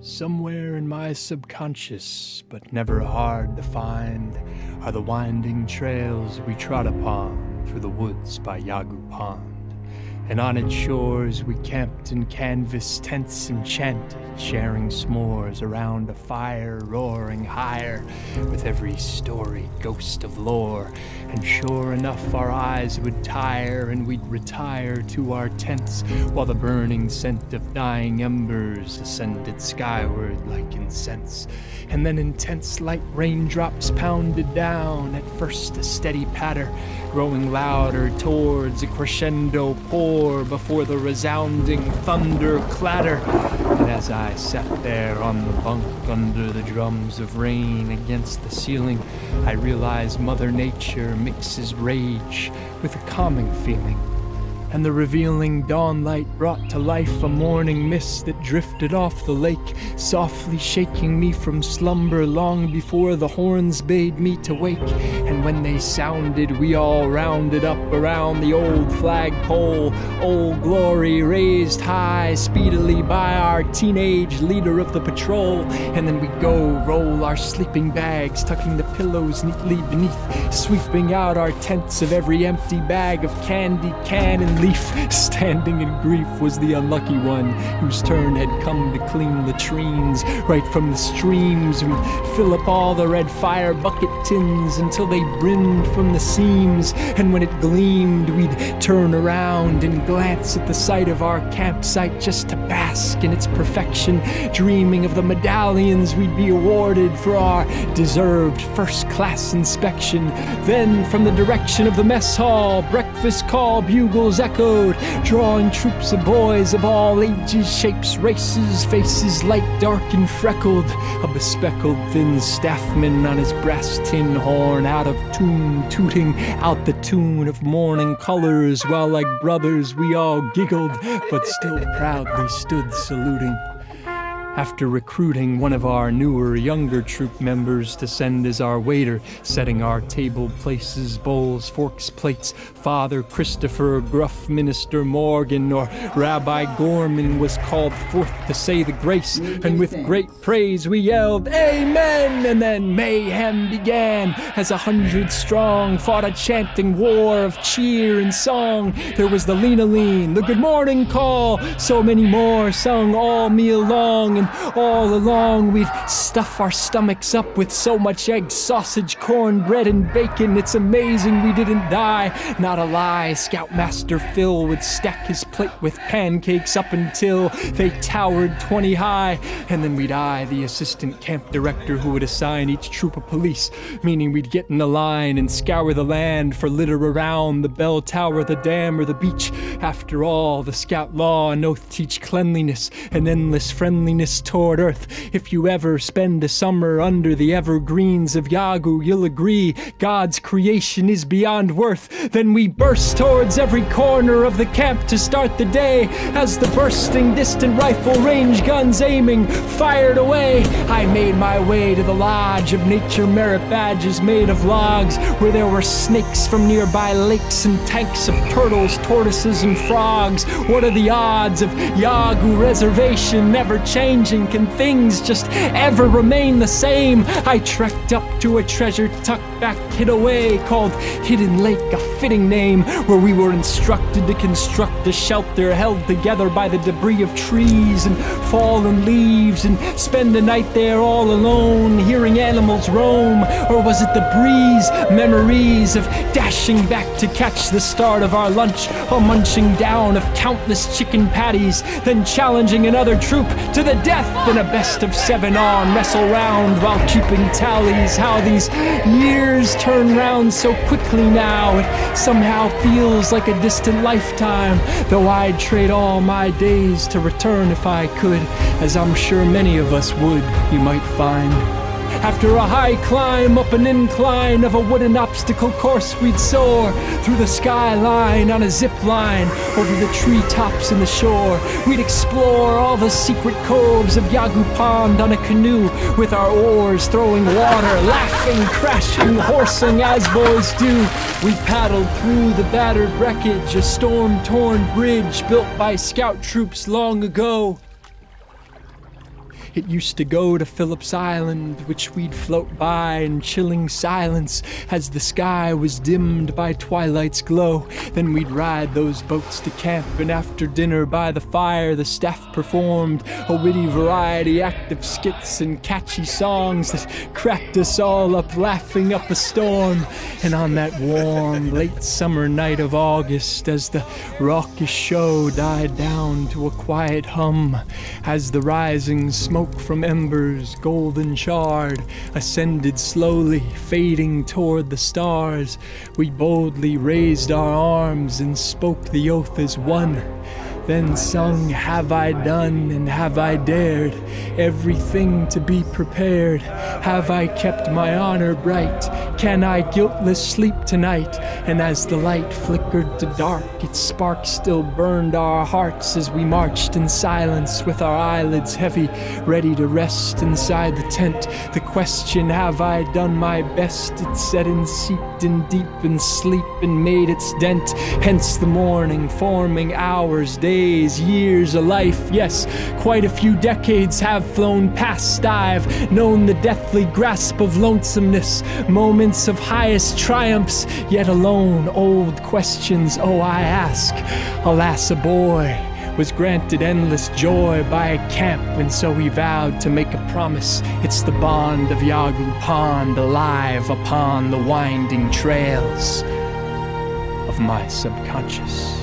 Somewhere in my subconscious, but never hard to find, are the winding trails we trod upon through the woods by Yawgoog Pond. And on its shores we camped in canvas tents enchanted, sharing s'mores around a fire roaring higher with every story ghost of lore. And sure enough our eyes would tire and we'd retire to our tents while the burning scent of dying embers ascended skyward like incense. And then intense light raindrops pounded down, at first a steady patter, growing louder towards a crescendo pour before the resounding thunder clatter. And as I sat there on the bunk under the drums of rain against the ceiling, I realized Mother Nature mixes rage with a calming feeling. And the revealing dawnlight brought to life a morning mist that drifted off the lake, softly shaking me from slumber long before the horns bade me to wake. And when they sounded, we all rounded up around the old flagpole, Old Glory raised high speedily by our teenage leader of the patrol. And then we'd go roll our sleeping bags, tucking the pillows neatly beneath, sweeping out our tents of every empty bag of candy, can, and leaf. Standing in grief was the unlucky one whose turn had come to clean latrines. Right from the streams we'd fill up all the red fire bucket tins until they brimmed from the seams. And when it gleamed we'd turn around and glance at the site of our campsite just to bask in its perfection, dreaming of the medallions we'd be awarded for our deserved first-class inspection. Then from the direction of the mess hall, breakfast call bugles echoed, drawing troops of boys of all ages, shapes, races, faces light, dark, and freckled. A bespeckled thin staffman on his brass tin horn, out of tune, tooting out the tune of morning colors, while like brothers we all giggled, but still proudly stood saluting. After recruiting one of our newer, younger troop members to send as our waiter, setting our table places, bowls, forks, plates, Father Christopher, gruff Minister Morgan, or Rabbi Gorman was called forth to say the grace, and with great praise we yelled, "Amen!" And then mayhem began, as 100 strong fought a chanting war of cheer and song. There was the Lena-Lean, the good morning call, so many more sung all meal long. And all along we'd stuff our stomachs up with so much egg, sausage, cornbread, and bacon. It's amazing we didn't die. Not a lie. Scoutmaster Phil would stack his plate with pancakes up until they towered 20 high. And then we'd eye the assistant camp director who would assign each troop of police, meaning we'd get in a line and scour the land for litter around the bell tower, the dam, or the beach. After all, the scout law and oath teach cleanliness and endless friendliness toward earth. If you ever spend a summer under the evergreens of Yawgoog, you'll agree God's creation is beyond worth. Then we burst towards every corner of the camp to start the day, as the bursting distant rifle range guns aiming fired away. I made my way to the lodge of nature merit badges made of logs, where there were snakes from nearby lakes and tanks of turtles, tortoises, and frogs. What are the odds of Yawgoog Reservation never changing? Can things just ever remain the same? I trekked up to a treasure tucked back hid away called Hidden Lake, a fitting name, where we were instructed to construct a shelter held together by the debris of trees and fallen leaves, and spend the night there all alone, hearing animals roam. Or was it the breeze? Memories of dashing back to catch the start of our lunch, or munching down of countless chicken patties, then challenging another troop to the death in a best of 7 on wrestle round while keeping tallies. How these years turn round so quickly now, it somehow feels like a distant lifetime, though I'd trade all my days to return if I could, as I'm sure many of us would, you might find. After a high climb up an incline of a wooden obstacle course, we'd soar through the skyline on a zip line over the treetops and the shore. We'd explore all the secret coves of Yawgoog Pond on a canoe with our oars throwing water, laughing, crashing, horsing as boys do. We paddled through the battered wreckage, a storm-torn bridge built by scout troops long ago. It used to go to Phillip's Island, which we'd float by in chilling silence as the sky was dimmed by twilight's glow. Then we'd ride those boats to camp, and after dinner by the fire the staff performed a witty variety act of skits and catchy songs that cracked us all up laughing up a storm. And on that warm late summer night of August, as the raucous show died down to a quiet hum, as the rising smoke from embers, golden charred, ascended slowly, fading toward the stars, we boldly raised our arms and spoke the oath as one. Then sung, "Have I done and have I dared everything to be prepared? Have I kept my honor bright? Can I guiltless sleep tonight?" And as the light flickered to dark, its spark still burned our hearts as we marched in silence with our eyelids heavy, ready to rest inside the tent. The question, "Have I done my best?" it set and seeped in deep in sleep and made its dent. Hence the morning, forming hours, days, years, a life. Yes, quite a few decades have flown past. I've known the deathly grasp of lonesomeness, moments of highest triumphs, yet alone old questions, oh, I ask. Alas, a boy was granted endless joy by a camp, and so he vowed to make a promise. It's the bond of Yawgoog Pond, alive upon the winding trails of my subconscious.